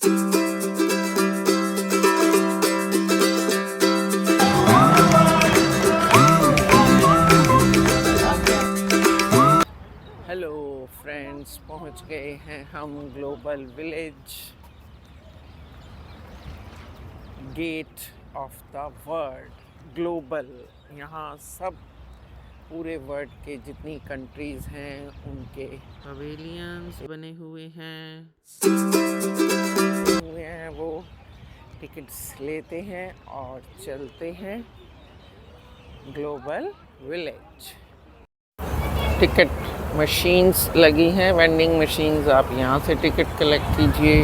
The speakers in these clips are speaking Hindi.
हेलो फ्रेंड्स, पहुंच गए हैं हम global village, gate of the world. Global, यहाँ सब पूरे वर्ल्ड के जितनी कंट्रीज़ हैं उनके पवेलियंस बने हुए हैं वो टिकट्स लेते हैं और चलते हैं ग्लोबल विलेज। टिकट मशीन्स लगी हैं, वेंडिंग मशीन्स। आप यहाँ से टिकट कलेक्ट कीजिए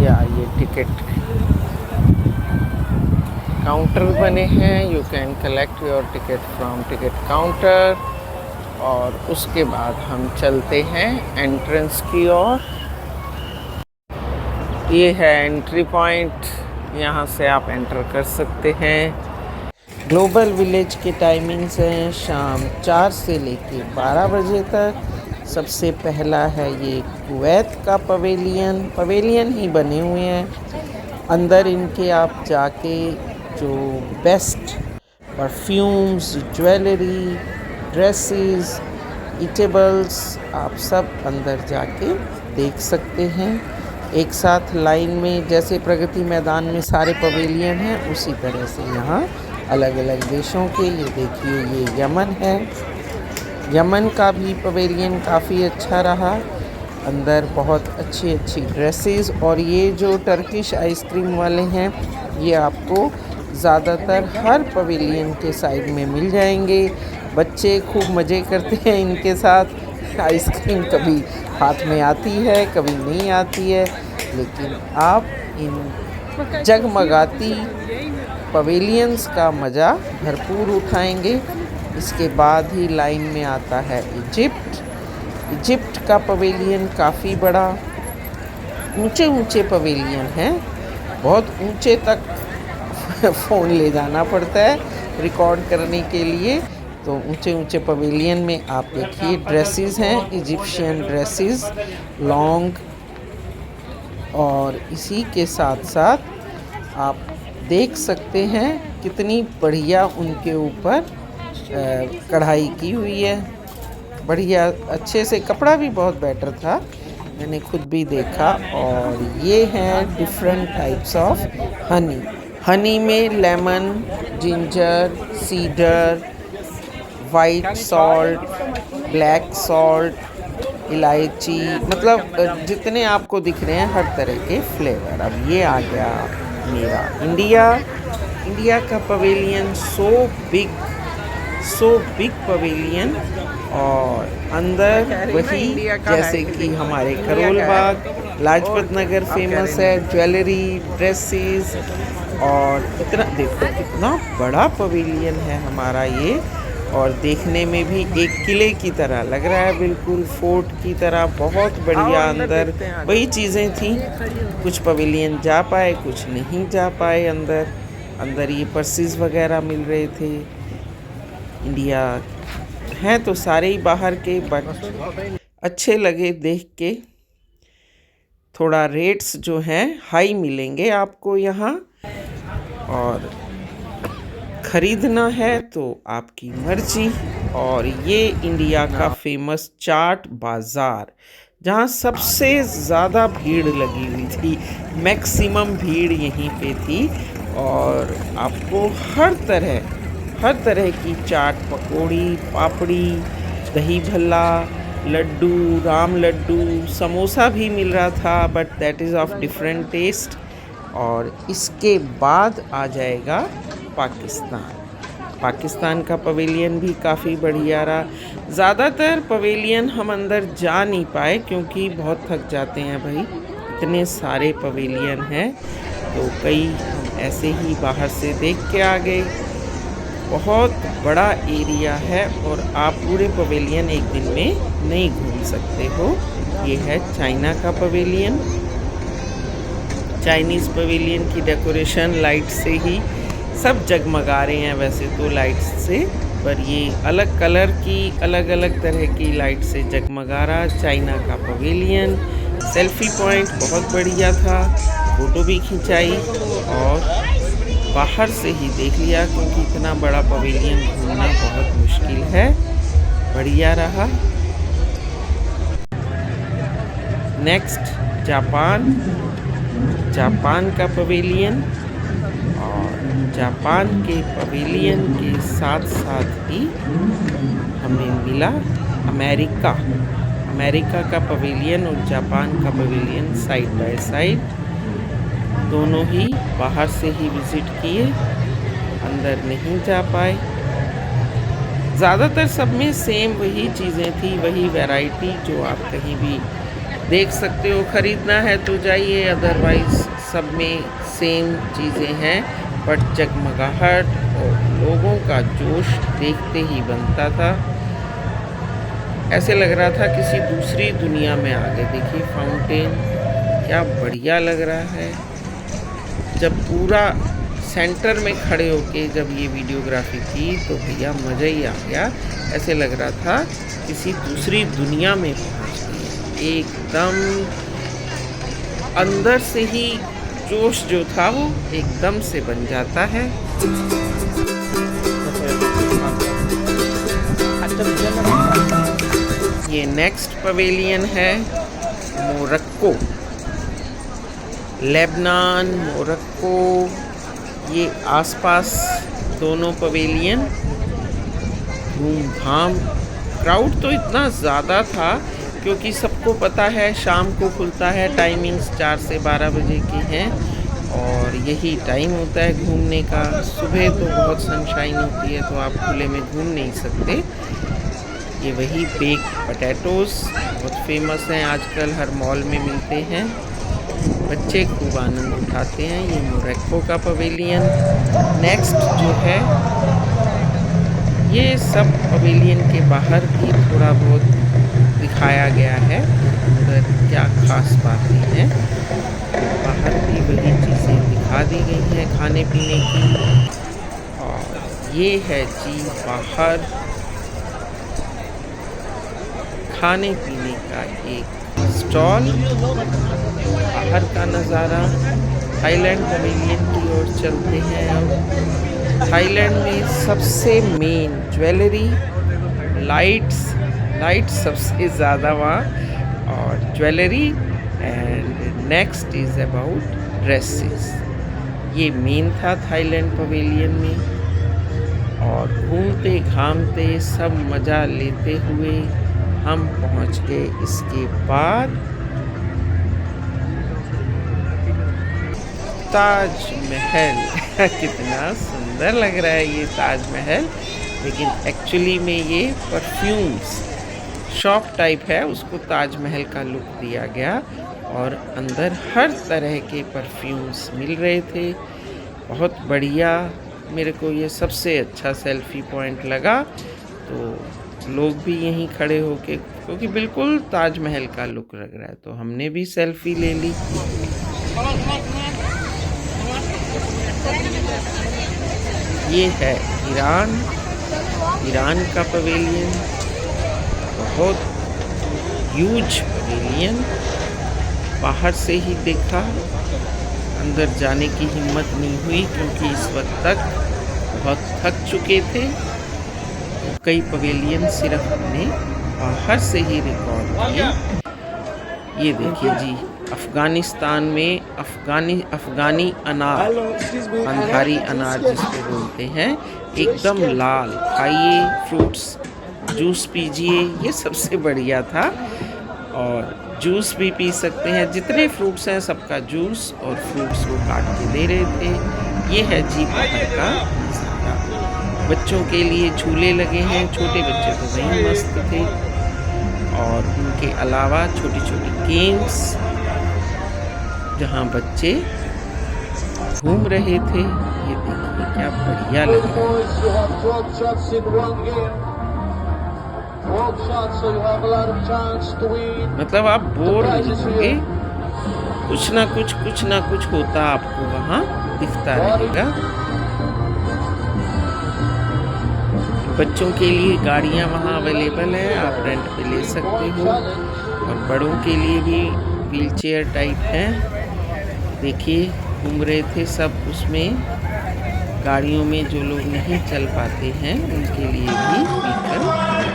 या ये टिकट काउंटर बने हैं, you can collect your ticket from ticket counter. और उसके बाद हम चलते हैं एंट्रेंस की ओर। ये है एंट्री पॉइंट, यहाँ से आप एंटर कर सकते हैं। ग्लोबल विलेज के टाइमिंग्स हैं शाम 4 से लेके 12 बजे तक। सबसे पहला है ये कुवैत का पवेलियन ही बने हुए हैं। अंदर इनके आप जाके जो best perfumes, jewellery, dresses, eatables आप सब अंदर जाके देख सकते हैं। एक साथ लाइन में, जैसे प्रगति मैदान में सारे पवेलियन हैं, उसी तरह से यहाँ अलग अलग देशों के। ये देखिए, ये यमन है। यमन का भी पवेलियन काफ़ी अच्छा रहा। अंदर बहुत अच्छी अच्छी ड्रेसेस। और ये जो टर्किश आइसक्रीम वाले हैं, ये आपको ज़्यादातर हर पवेलियन के साइड में मिल जाएंगे। बच्चे खूब मज़े करते हैं इनके साथ। आइसक्रीम कभी हाथ में आती है, कभी नहीं आती है, लेकिन आप इन जगमगाती पवेलियंस का मज़ा भरपूर उठाएंगे। इसके बाद ही लाइन में आता है इजिप्ट का पवेलियन। काफ़ी बड़ा, ऊंचे ऊंचे पवेलियन हैं, बहुत ऊंचे तक फ़ोन ले जाना पड़ता है रिकॉर्ड करने के लिए। तो ऊंचे ऊंचे पवेलियन में आप देखिए ड्रेसेस हैं, इजिप्शियन ड्रेसेस, लॉन्ग। और इसी के साथ साथ आप देख सकते हैं कितनी बढ़िया उनके ऊपर कढ़ाई की हुई है। बढ़िया, अच्छे से, कपड़ा भी बहुत बेटर था, मैंने खुद भी देखा। और ये हैं डिफरेंट टाइप्स ऑफ हनी में lemon, ginger, cedar, white salt, black salt, इलायची, मतलब जितने आपको दिख रहे हैं हर तरह के फ्लेवर। अब ये आ गया मेरा इंडिया का पवेलियन। So big pavilion. और अंदर वही जैसे कि हमारे करोल बाग, लाजपत नगर फेमस है, ज्वेलरी, ड्रेसेस। और इतना देखो, कितना बड़ा पवेलियन है हमारा ये। और देखने में भी एक किले की तरह लग रहा है, बिल्कुल फोर्ट की तरह। बहुत बढ़िया। अंदर वही चीज़ें थी, कुछ पवेलियन जा पाए, कुछ नहीं जा पाए। अंदर ये पर्सेस वगैरह मिल रहे थे। इंडिया हैं तो सारे ही बाहर के, बट अच्छे लगे देख के। थोड़ा रेट्स जो हैं हाई मिलेंगे आपको यहाँ, और ख़रीदना है तो आपकी मर्जी। और ये इंडिया का फेमस चाट बाज़ार, जहाँ सबसे ज़्यादा भीड़ लगी हुई थी, मैक्सिमम भीड़ यहीं पे थी। और आपको हर तरह की चाट, पकौड़ी, पापड़ी, दही भल्ला, लड्डू, राम लड्डू, समोसा भी मिल रहा था, but that is of different taste. और इसके बाद आ जाएगा पाकिस्तान का पवेलियन भी काफ़ी बढ़िया रहा। ज़्यादातर पवेलियन हम अंदर जा नहीं पाए क्योंकि बहुत थक जाते हैं भाई, इतने सारे पवेलियन हैं। तो कई हम ऐसे ही बाहर से देख के आ गए। बहुत बड़ा एरिया है और आप पूरे पवेलियन एक दिन में नहीं घूम सकते हो। ये है चाइना का पवेलियन। चाइनीज़ पवेलियन की डेकोरेशन लाइट से ही सब जगमगा रहे हैं, वैसे तो लाइट से, पर ये अलग कलर की, अलग अलग तरह की लाइट से जगमगा रहा चाइना का पवेलियन। सेल्फी पॉइंट बहुत बढ़िया था, फ़ोटो भी खिंचाई और बाहर से ही देख लिया क्योंकि इतना बड़ा पवेलियन घूमना बहुत मुश्किल है। बढ़िया रहा। नेक्स्ट जापान, जापान का पवेलियन, और जापान के पवेलियन के साथ साथ ही हमें मिला अमेरिका। अमेरिका का पवेलियन और जापान का पवेलियन साइड बाय साइड, दोनों ही बाहर से ही विज़िट किए, अंदर नहीं जा पाए। ज़्यादातर सब में सेम वही चीज़ें थी, वही वैरायटी जो आप कहीं भी देख सकते हो। ख़रीदना है तो जाइए, अदरवाइज़ सब में सेम चीज़ें हैं। बट जगमगाहट और लोगों का जोश देखते ही बनता था। ऐसे लग रहा था किसी दूसरी दुनिया में आ गए। देखिए फाउंटेन क्या बढ़िया लग रहा है। जब पूरा सेंटर में खड़े होके जब ये वीडियोग्राफी की तो भैया मज़ा ही आ गया। ऐसे लग रहा था किसी दूसरी दुनिया में पहुंच गए। एकदम अंदर से ही जोश जो था वो एकदम से बन जाता है। ये नेक्स्ट पवेलियन है मोरक्को, लेबनान, मोरक्को, ये आसपास दोनों पवेलियन धूमधाम। क्राउड तो इतना ज़्यादा था क्योंकि सबको पता है शाम को खुलता है, टाइमिंग्स 4 से 12 बजे के हैं और यही टाइम होता है घूमने का। सुबह तो बहुत सनशाइन होती है तो आप खुले में घूम नहीं सकते। ये वही बेक पोटैटोज़ बहुत फेमस हैं, आजकल हर मॉल में मिलते हैं। बच्चे खूब आनंद उठाते हैं। ये मोरक्को का पवेलियन। नेक्स्ट जो है, ये सब पवेलियन के बाहर भी थोड़ा बहुत दिखाया गया है, अंदर क्या खास बातें हैं। बाहर भी वही चीज़ें दिखा दी गई हैं खाने पीने की। और ये है जी बाहर खाने पीने का एक स्टॉल। बाहर का नज़ारा। थाईलैंड पवेलियन की ओर चलते हैं अब। थाईलैंड में सबसे मेन ज्वेलरी, लाइट्स सबसे ज़्यादा वहाँ, और jewellery and next is about dresses. ये मेन था थाईलैंड पवेलियन में। और घूमते घामते सब मज़ा लेते हुए हम पहुँच गए इसके बाद ताजमहल। कितना सुंदर लग रहा है ये ताजमहल, लेकिन एक्चुअली में ये परफ्यूम्स शॉप टाइप है, उसको ताजमहल का लुक दिया गया और अंदर हर तरह के परफ्यूम्स मिल रहे थे। बहुत बढ़िया। मेरे को ये सबसे अच्छा सेल्फी पॉइंट लगा। तो लोग भी यहीं खड़े होके, क्योंकि बिल्कुल ताजमहल का लुक लग रहा है, तो हमने भी सेल्फी ले ली। ये है ईरान का पवेलियन। बहुत ह्यूज पवेलियन। बाहर से ही देखा, अंदर जाने की हिम्मत नहीं हुई क्योंकि इस वक्त तक बहुत थक चुके थे। कई पवेलियन सिर्फ हमने बाहर से ही रिकॉर्ड किए। ये देखिए जी, अफ़गानिस्तान में अफ़गानी अनार, अंधारी अनार जिसको बोलते हैं, एकदम लाल। खाइए, फ्रूट्स जूस पीजिए, ये सबसे बढ़िया था। और जूस भी पी सकते हैं, जितने फ्रूट्स हैं सबका जूस, और फ्रूट्स वो काट के दे रहे थे। ये है जी बाहर का नज़ारा। बच्चों के लिए झूले लगे हैं, छोटे बच्चे तो वहीं मस्त थे। और उनके अलावा छोटी छोटी गेम्स जहाँ बच्चे घूम रहे थे। ये देखिए क्या बढ़िया लग रहा है। मतलब आप बोर नहीं होंगे, कुछ ना कुछ होता आपको वहाँ दिखता रहेगा। बच्चों के लिए गाड़ियाँ वहाँ अवेलेबल है, आप रेंट पे ले सकते हो। और बड़ों के लिए भी व्हीलचेयर टाइप है। देखिए घूम रहे थे सब उसमें। गाड़ियों में जो लोग नहीं चल पाते हैं उनके लिए भी व्हीकल है।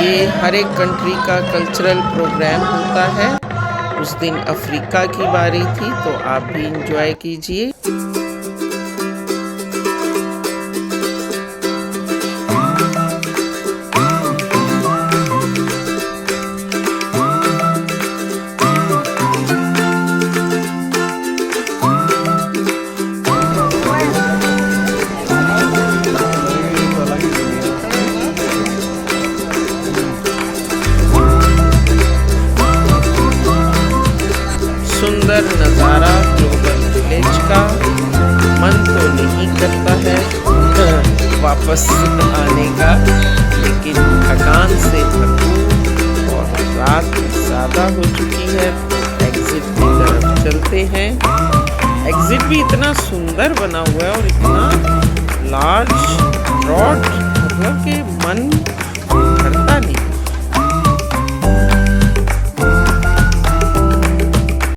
ये हर एक कंट्री का कल्चरल प्रोग्राम होता है। उस दिन अफ्रीका की बारी थी तो आप भी इंजॉय कीजिए। सुंदर नज़ारा ग्लोबल विलेज का। मन तो नहीं करता है वापस आने का, लेकिन थकान से भरपूर और रात ज़्यादा हो चुकी है तो एग्जिट की तरफ चलते हैं। एग्जिट भी इतना सुंदर बना हुआ है और इतना लार्ज ब्रॉड, मतलब कि मन